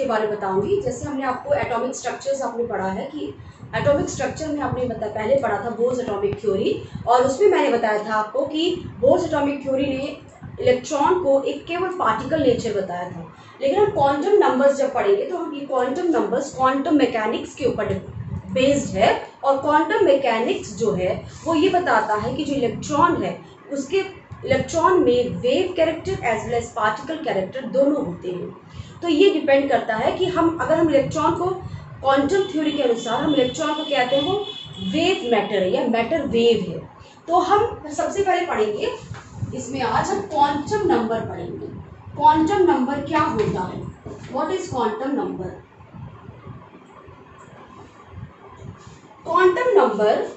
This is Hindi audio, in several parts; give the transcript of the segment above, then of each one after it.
बारे में बताऊंगी। जैसे हमने आपको एटॉमिक स्ट्रक्चर्स आपने पढ़ा है कि एटॉमिक स्ट्रक्चर में आपने पहले पढ़ा था बोर्स एटॉमिक थ्योरी, और उसमें मैंने बताया था आपको कि बोर्स एटॉमिक थ्योरी ने इलेक्ट्रॉन को एक केवल पार्टिकल नेचर बताया था। लेकिन हम क्वांटम नंबर्स जब पढ़ेंगे तो हम ये क्वांटम नंबर्स क्वांटम मैकेनिक्स के ऊपर बेस्ड है, और क्वांटम मैकेनिक्स जो है वो ये बताता है कि जो इलेक्ट्रॉन है उसके इलेक्ट्रॉन में wave character as well as particle character दोनों होते हैं। तो ये डिपेंड करता है कि हम इलेक्ट्रॉन को क्वांटम थ्योरी के अनुसार हम इलेक्ट्रॉन को कहते हैं वो वेव मैटर है या मैटर वेव है। तो हम सबसे पहले पढ़ेंगे इसमें, आज हम क्वांटम नंबर पढ़ेंगे। क्वांटम नंबर क्या होता है, what is quantum number. Quantum number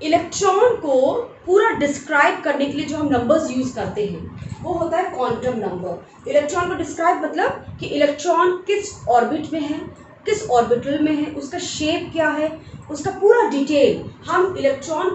electron को पूरा डिस्क्राइब करने के लिए जो हम नंबर्स यूज करते हैं वो होता है क्वांटम नंबर। इलेक्ट्रॉन को डिस्क्राइब मतलब कि इलेक्ट्रॉन किस ऑर्बिट में है, किस ऑर्बिटल में है, उसका शेप क्या है, उसका पूरा डिटेल हम इलेक्ट्रॉन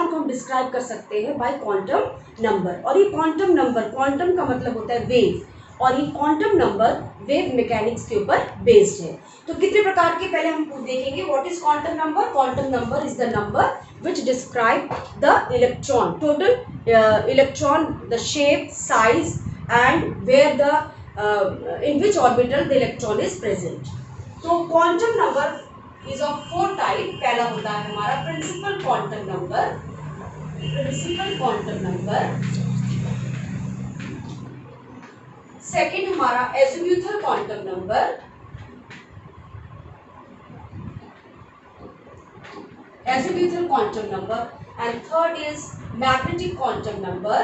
को हम डिस्क्राइब कर सकते हैं बाय क्वांटम नंबर। और ये क्वांटम नंबर, क्वांटम का मतलब होता है वेव, और ये क्वांटम नंबर वेव मैकेनिक्स के ऊपर बेस्ड है। तो कितने प्रकार के पहले हम देखेंगे। What is quantum number. Quantum number is the number which describe the electron total electron, the shape, size and where the in which orbital the electron is present. तो quantum number is of 4 type। पहला होता है हमारा principal quantum number, principal quantum number। Second हमारा azimuthal quantum number, azimuthal quantum number, and third is magnetic quantum number,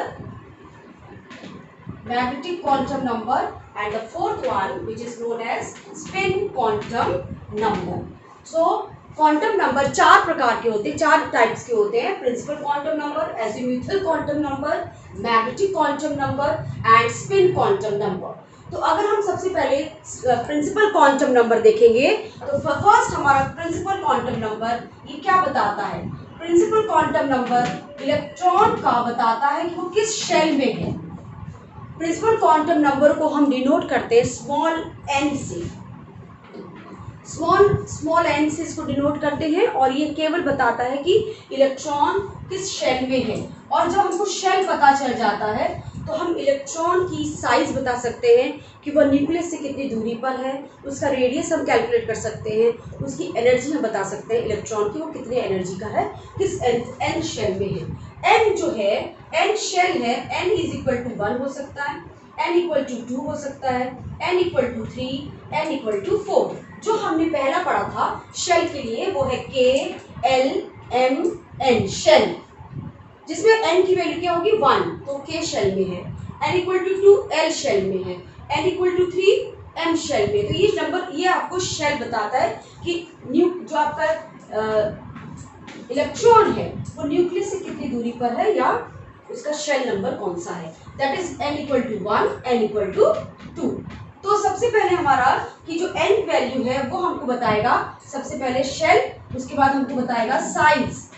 magnetic quantum number, and the fourth one which is known as spin quantum number. So quantum number 4 प्रकार के होते हैं, 4 टाइप्स के होते हैं। Principal quantum number, azimuthal quantum number, magnetic quantum number and spin quantum number. तो अगर हम सबसे पहले प्रिंसिपल क्वांटम नंबर देखेंगे तो फर्स्ट हमारा प्रिंसिपल क्वांटम नंबर ये क्या बताता है। प्रिंसिपल क्वांटम नंबर इलेक्ट्रॉन का बताता है कि वो किस शेल में है। प्रिंसिपल क्वांटम नंबर को हम डिनोट करते हैं स्मॉल एन से, स्मॉल एन से इसको डिनोट करते हैं, और ये केवल बताता है कि इलेक्ट्रॉन किस शेल में है। और जब हमको शेल पता चल जाता है तो हम इलेक्ट्रॉन की साइज बता सकते हैं कि वह न्यूक्लियस से कितनी दूरी पर है, उसका रेडियस हम कैलकुलेट कर सकते हैं, उसकी एनर्जी हम बता सकते हैं इलेक्ट्रॉन की वो कितने एनर्जी का है, किस एन शेल में है। एन जो है एन शेल है, एन इज इक्वल टू 1 हो सकता है, n इक्वल टू 2 हो सकता है, n equal to 3, n equal to 4। जो हमने पहला पढ़ा था शेल के लिए वो है K L M N shell, जिसमें n की वैल्यू क्या होगी 1, तो K शेल में है, n equal to 2 L shell में है, n equal to 3 M shell में। तो ये नंबर ये आपको शेल बताता है कि जो आपका इलेक्ट्रॉन है वो न्यूक्लियस से कितनी दूरी पर है या उसका शेल नंबर कौन सा है। That is n equal to 1, n equal to 2। तो सबसे पहले हमारा कि जो n वैल्यू है वो हमको बताएगा सबसे पहले शेल, उसके बाद हमको बताएगा साइज।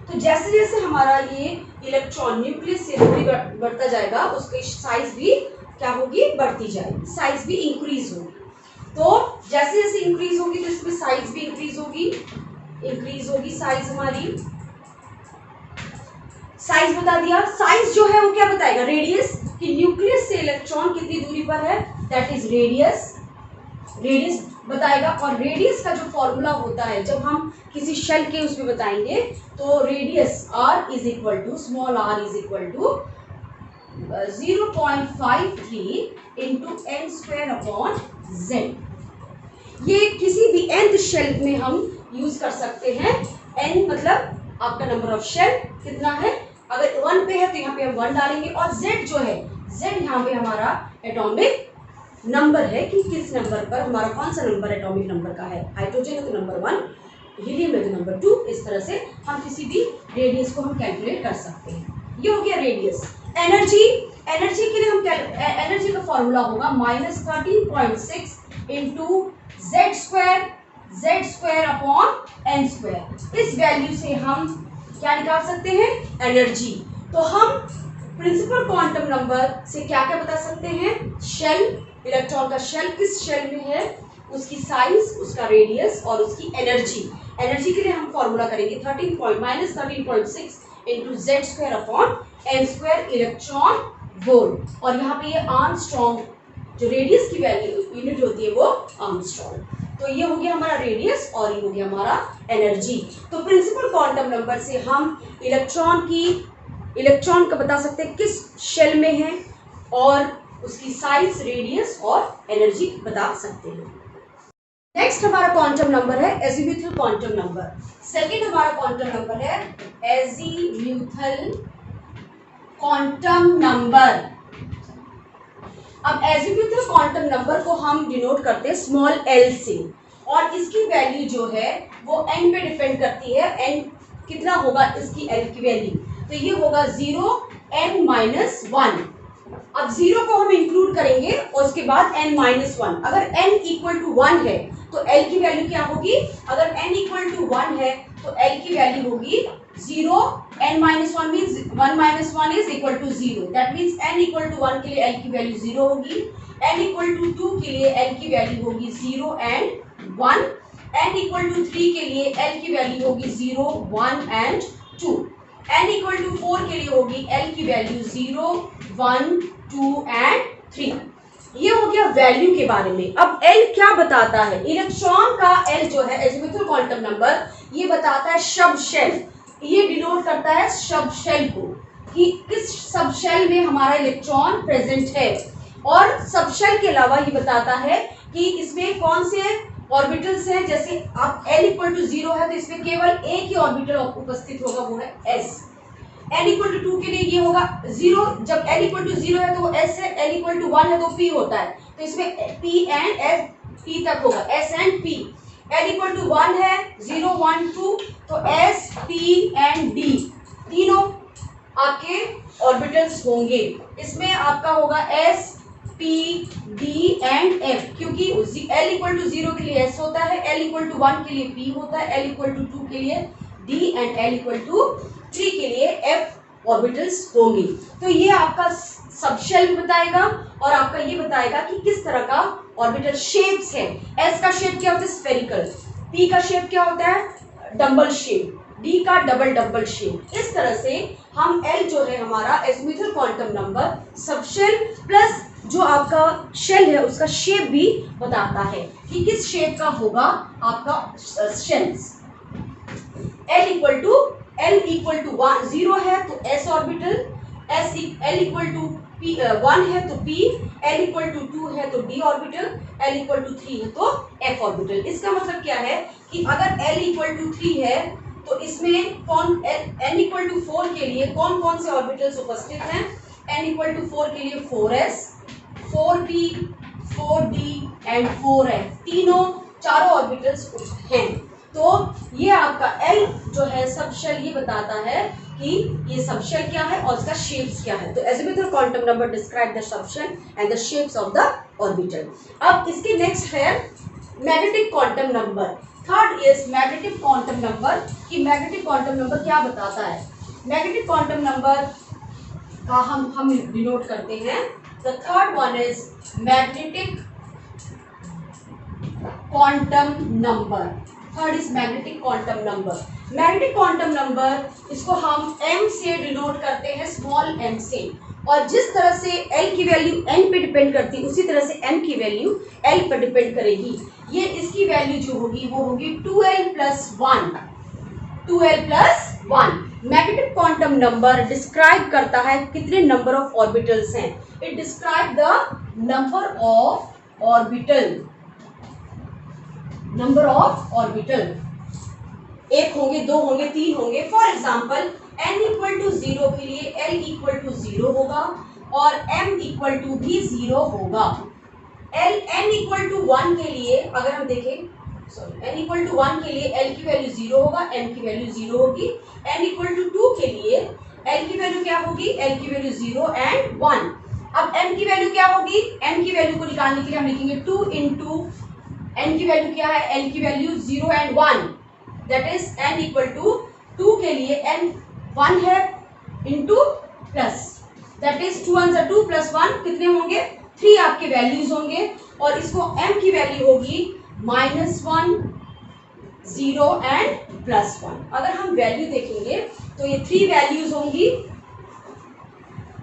तो जैसे जैसे हमारा ये इलेक्ट्रॉन न्यूक्लियस से दूरी बढ़ता जाएगा उसकी साइज भी क्या होगी, बढ़ती जाएगी, साइज भी इंक्रीज होगी। तो जैसे जैसे इंक्रीज होगी तो इसमें साइज भी इंक्रीज होगी साइज हमारी। साइज बता दिया। साइज जो है वो क्या बताएगा, रेडियस, कि न्यूक्लियस से इलेक्ट्रॉन कितनी दूरी पर है, दैट इज रेडियस बताएगा। और रेडियस का जो फॉर्मूला होता है जब हम किसी शेल के उसमें बताएंगे तो radius r is equal to small r is equal to 0.53 into n square upon z। ये किसी भी nth शेल में हम यूज कर सकते हैं। n मतलब आपका नंबर ऑफ शेल कितना है, अगर 1 पे है तो यहाँ पे हम 1 डालेंगे, और z जो है z यहाँ पे हमारा एटॉमिक नंबर है कि किस नंबर पर हमारा कौन सा नंबर एटॉमिक नंबर का है। हाइड्रोजन है तो नंबर 1, हीलियम है तो नंबर 2। इस तरह से हम किसी भी रेडियस को हम कैलकुलेट कर सकते हैं। ये हो गया रेडियस। एनर्जी के लिए हम एनर्जी का फॉर्मूला होगा -13.6 into z square upon n square. इस वैल्यू से हम क्या निकाल सकते हैं, एनर्जी। तो हम प्रिंसिपल क्वांटम नंबर से क्या क्या बता सकते हैं? शेल, इलेक्ट्रॉन का शेल किस शेल में है, उसकी साइज, उसका रेडियस और उसकी एनर्जी। एनर्जी के लिए हम फॉर्मूला करेंगे 13.6 into z square upon m square electron volt. और यहाँ पे ये आर्मस्ट्रॉन्ग, जो रेडियस की वैल्यू यूनिट होती है वो आर्मस्ट्रॉन्ग। तो ये हो गया हमारा रेडियस और ये हो गया हमारा एनर्जी। तो प्रिंसिपल क्वांटम नंबर से हम इलेक्ट्रॉन का बता सकते हैं किस शेल में है और उसकी साइज, रेडियस और एनर्जी बता सकते हैं। नेक्स्ट हमारा क्वांटम नंबर है एजीम्यूथल क्वांटम नंबर। सेकंड हमारा क्वांटम नंबर है एजीम्यूथल क्वांटम नंबर। अब एजीम्यूथल क्वांटम नंबर को हम डिनोट करते हैं स्मॉल एल से, और इसकी वैल्यू जो है वो एन पे डिपेंड करती है। एन कितना होगा इसकी एल की वैल्यू, तो ये होगा 0 n-1। अब 0 को हम इंक्लूड करेंगे और उसके बाद n-1। अगर n इक्वल टू 1 है तो l की वैल्यू क्या होगी? अगर n इक्वल टू 1 है तो l की वैल्यू होगी 0, n-1 means 1 - 1 is equal to 0। That means n equal to 1 के लिए l की वैल्यू 0 होगी, n इक्वल टू 2 के लिए l की वैल्यू होगी 0 and 1, n इक्वल टू 3 के लिए l की वैल्यू होगी 0, 1 and 2, n इक्वल टू 4 के लिए होगी l की वैल्यू 0, 1, 2 and 3। ये हो गया वैल्यू के बारे में। अब L क्या बताता है? इलेक्ट्रॉन का L जो है एजीम्यूथल क्वांटम नंबर, ये बताता है सब शेल। ये डिनोट करता है सब शेल को, कि किस सब शेल में हमारा इलेक्ट्रॉन प्रेजेंट है। और सब शेल के अलावा ये बताता है कि इसमें कौन से ऑर्बिटल्स हैं। जैसे आप L इक्वल टू 0 है तो इसमें केवल एक ही ऑर्बिटल उपस्थित होगा, वो है S। n इक्वल टू 2 के लिए ये होगा 0। जब n इक्वल टू 0 है तो वो s है, n इक्वल टू 1 है तो p होता है, तो इसमें p एंड s, p तक होगा, s एंड p। n इक्वल टू 1 है, 0, 1, 2, तो s, p एंड d तीनों आपके ऑर्बिटल्स होंगे। इसमें आपका होगा s, p, d and f, क्योंकि l इक्वल टू 0 के लिए s होता है, l इक्वल टू 1 के लिए p होता है, l इक्वल टू 2 के लिए d एंड l इक्वल टू 3 के लिए f ऑर्बिटल्स होंगे। तो ये आपका सब शेल बताएगा और आपका ये बताएगा कि किस तरह का ऑर्बिटल शेप्स है। s का शेप क्या होता है? स्फेरिकल। p का शेप क्या होता है? Double shape. d का डबल शेप। इस तरह से हम l जो है हमारा एजीम्यूथल क्वांटम नंबर सब शेल प्लस जो आपका शेल है उसका शेप भी बताता है कि किस शेप का होगा आपका शेल्स। L इक्वल टू 0 है तो s orbital, L equal to 1 है तो p, L इक्वल टू 2 है तो d orbital, L equal to 3 है तो f ऑर्बिटल। इसका मतलब क्या है कि अगर L इक्वल टू 3 है तो इसमें कौन, n इक्वल टू 4 के लिए कौन कौन से ऑर्बिटल्स उपस्थित हैं? n इक्वल टू 4 के लिए 4s, 4p, 4d and 4f, तीनों चारों ऑर्बिटल्स हैं। तो ये आपका L जो है सब शेल ये बताता है कि ये सब शेल क्या है और इसका शेप्स क्या है। तो azimuthal quantum number describe the subshell and the shapes of the orbital. अब इसके नेक्स्ट है magnetic quantum number. Third is magnetic quantum number, कि मैग्नेटिक क्वांटम नंबर क्या बताता है। मैग्नेटिक क्वांटम नंबर का हम डिनोट करते हैं। The third one is magnetic quantum number. Third is magnetic quantum number. Magnetic quantum number इसको हम m से डिनोट करते हैं, स्मॉल m से। और जिस तरह से l की वैल्यू n पे डिपेंड करती है उसी तरह से m की वैल्यू l पर डिपेंड करेगी। ये इसकी वैल्यू जो होगी वो होगी 2l plus 1। 2l plus 1 magnetic quantum number describe करता है कितने नंबर ऑफ ऑर्बिटल्स हैं। It describe the number of orbital, number of orbital. एक होंगे, दो होंगे, तीन होंगे। For example n equal to 0 के लिए l इक्वल टू 0 होगा और m इक्वल टू भी 0 होगा। n इक्वल टू 1 के लिए अगर हम देखें, n इक्वल टू 1 के लिए l की वैल्यू 0 होगा, m की वैल्यू 0 होगी। n इक्वल टू 2 के लिए l की वैल्यू क्या होगी? l की वैल्यू 0 एंड 1। अब m की वैल्यू क्या होगी? m की वैल्यू को निकालने के लिए हम लिखेंगे 2 इंटू n की वैल्यू क्या है? l की value 0 and 1, that is n equal to 2 के लिए n 1 है into plus that is 2 1 2 plus 1 कितने होंगे 3 आपके वैल्यूज होंगे और इसको m की वैल्यू होगी -1 0 एंड +1। अगर हम वैल्यू देखेंगे तो ये 3 वैल्यूज होंगी,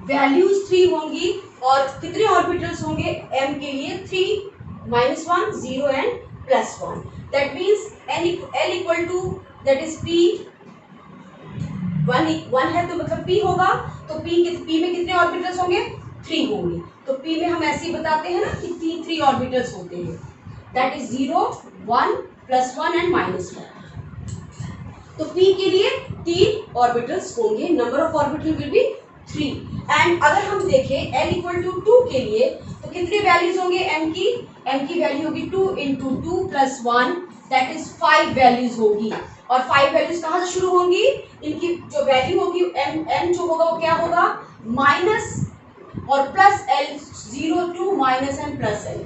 वैल्यूज 3 होंगी और कितने ऑर्बिटल्स होंगे m के लिए 3 -1 0 and +1। That means l equal to that is p 1 है तो मतलब p होगा, तो p में कितने ऑर्बिटल्स होंगे 3 होंगे, तो p में हम ऐसे ही बताते हैं ना कि p 3 ऑर्बिटल्स होते हैं, दैट इज 0 1 +1 एंड -1। तो p के लिए 3 ऑर्बिटल्स होंगे, number of orbital will be 3। And अगर हम देखें l इक्वल टू 2 के लिए तो कितने वैल्यूज होंगे m की वैल्यू होगी 2 × 2 + 1 दैट इज 5 वैल्यूज होगी। और 5 वैल्यूज कहाँ से शुरू होंगी, इनकी जो वैल्यू होगी m जो होगा वो क्या होगा माइनस और plus l 0 2 -m + l।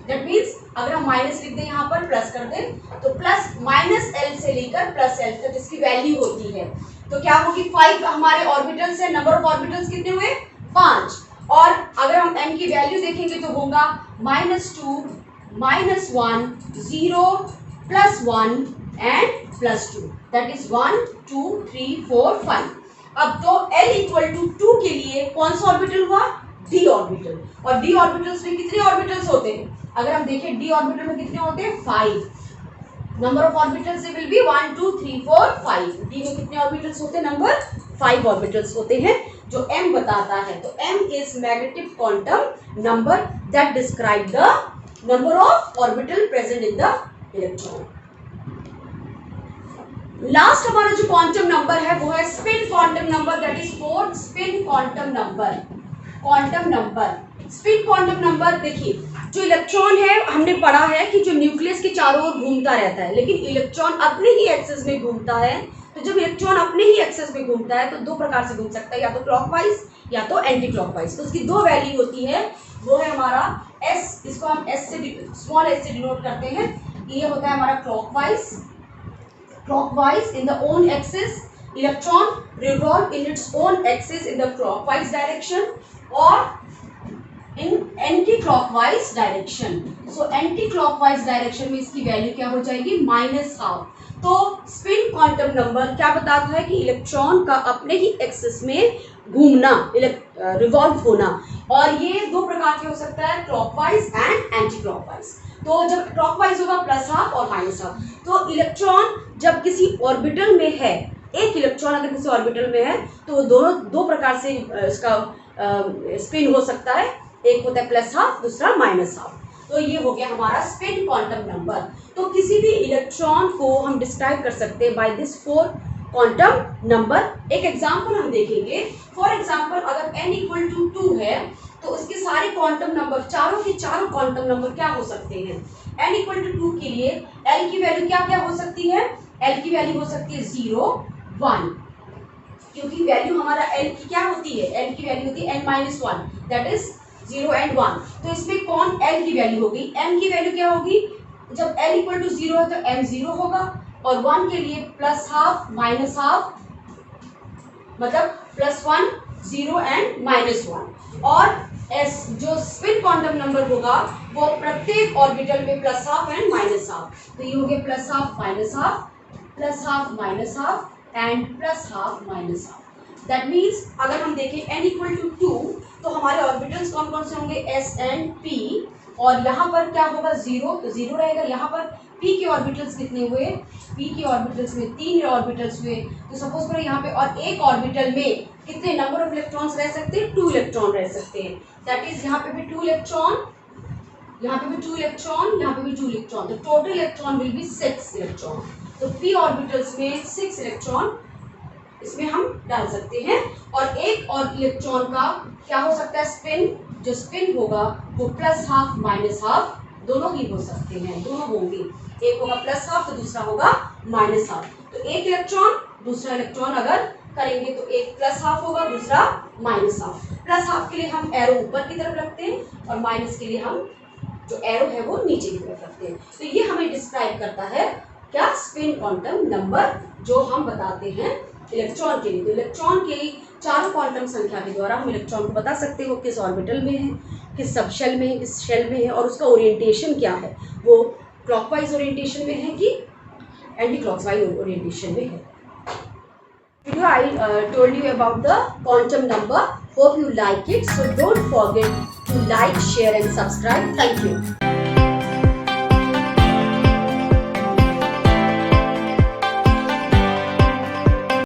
That means अगर हम माइनस लिख दें यहाँ पर प्लस कर दें तो प्लस -l से लेकर +l तक इसकी वैल्यू होती है। तो क्या होगी 5 हमारे ऑर्बिटल्स है, नंबर ऑफ ऑर्बिटल्स कितने हुए 5। और अगर हम m की वैल्यू देखेंगे तो होगा -2 -1 0 +1 एंड +2 दैट इज 1 2 3 4 5। अब तो l इक्वल टू 2 के लिए कौन सा ऑर्बिटल हुआ d ऑर्बिटल, और d ऑर्बिटल्स में कितने ऑर्बिटल्स होते हैं, अगर हम देखें d ऑर्बिटल में कितने होते हैं 5। Number of orbitals will be 1 2 3 4 5। d में कितने ऑर्बिटल्स होते हैं नंबर 5 ऑर्बिटल्स होते हैं जो m बताता है। तो m is magnetic quantum number that describe the number of orbital present in the electron. Last हमारा जो क्वांटम नंबर है वो है spin quantum number, that is 4 spin quantum number. Quantum number spin quantum number, देखिए जो इलेक्ट्रॉन है हमने पढ़ा है कि जो न्यूक्लियस के चारों ओर घूमता रहता है, लेकिन इलेक्ट्रॉन अपने ही एक्सिस में घूमता है। तो जब इलेक्ट्रॉन अपने ही एक्सिस में घूमता है तो दो प्रकार से घूम सकता है, या तो क्लॉकवाइज या तो एंटी क्लॉकवाइज। तो उसकी दो वैल्यू होती है, वो है हमारा s, इसको हम s से स्मॉल s से डिनोट करते हैं। ये होता है हमारा clockwise in the own axis, electron revolve in its own axis in the clockwise direction or in anti-clockwise direction. So anti-clockwise direction में इसकी वैल्यू क्या हो जाएगी -12। तो स्पिन क्वांटम नंबर क्या बताता है कि इलेक्ट्रॉन का अपने ही एक्सिस में घूमना, रिवॉल्व होना, और ये दो प्रकार के हो सकता है क्लॉकवाइज एंड एंटी क्लॉकवाइज। तो जब क्लॉकवाइज होगा +12 और -12। तो इलेक्ट्रॉन जब किसी ऑर्बिटल में है, एक इलेक्ट्रॉन अगर किसी ऑर्बिटल में है तो दोनों दो प्रकार से इसका स्पिन हो सकता है, एक होता है +12 दूसरा -12। तो ये हो गया हमारा स्पिन क्वांटम नंबर। तो किसी भी इलेक्ट्रॉन को हम डिस्क्राइब कर सकते हैं बाय दिस 4 क्वांटम नंबर। एक एग्जांपल हम देखेंगे। फॉर एग्जांपल अगर n = 2 है तो उसके सारे क्वांटम नंबर, चारों के चारों क्वांटम नंबर क्या हो सकते हैं। n = 2 के लिए l की वैल्यू क्या क्या हो सकती है, l की वैल्यू हो सकती है 0 1, क्योंकि वैल्यू हमारा l की क्या होती है, l की वैल्यू होती है n-1 दैट इज 0 एंड 1। तो इसमें कौन l की वैल्यू होगी, m की वैल्यू क्या होगी, जब l = 0 है तो m 0 होगा, और 1 के लिए +12 -12 मतलब +1 0 एंड -1। और s जो स्पिन क्वांटम नंबर होगा वो प्रत्येक ऑर्बिटल में +12 एंड -12। तो ये हो गया +12 -12 +12 एंड +12 दैट मीन्स अगर हम देखें n = 2 तो हमारे ऑर्बिटल्स कौन कौन से होंगे s एंड p, और यहाँ पर क्या होगा 0 तो 0 रहेगा। यहाँ पर p के ऑर्बिटल्स कितने हुए, p के ऑर्बिटल्स में 3 ऑर्बिटल्स हुए। तो सपोज करो यहाँ पे और एक ऑर्बिटल में कितने नंबर ऑफ इलेक्ट्रॉन्स रह सकते हैं, 2 इलेक्ट्रॉन रह सकते हैं। दैट इज यहाँ पे भी 2 इलेक्ट्रॉन, यहाँ पे भी 2 इलेक्ट्रॉन, यहाँ पे भी 2 इलेक्ट्रॉन, तो total electron will be 6 electron. तो p ऑर्बिटल्स में 6 इलेक्ट्रॉन इसमें हम डाल सकते हैं। और एक और इलेक्ट्रॉन का क्या हो सकता है स्पिन, जो स्पिन होगा वो +12 -12 दोनों ही हो सकते हैं, दोनों होंगे, एक होगा +12 तो दूसरा होगा -12। तो एक इलेक्ट्रॉन दूसरा इलेक्ट्रॉन अगर करेंगे तो एक +12 होगा दूसरा -12। +12 के लिए हम एरो ऊपर की तरफ रखते हैं और माइनस के लिए हम जो एरो है वो नीचे की तरफ रखते हैं। तो ये हमें डिस्क्राइब करता है क्या, स्पिन क्वांटम नंबर जो हम बताते हैं इलेक्ट्रॉन के लिए। तो इलेक्ट्रॉन के चारों क्वांटम संख्या के द्वारा हम इलेक्ट्रॉन को बता सकते हैं वो किस ऑर्बिटल में है, किस सब शेल में है, किस शेल में है और उसका ओरिएंटेशन क्या है, वो क्लॉकवाइज ओरिएंटेशन में है कि एंटी क्लॉकवाइज ओरिएंटेशन में है। Video I told you about the quantum number. Hope you like it. So don't forget to like, share and subscribe. Thank you.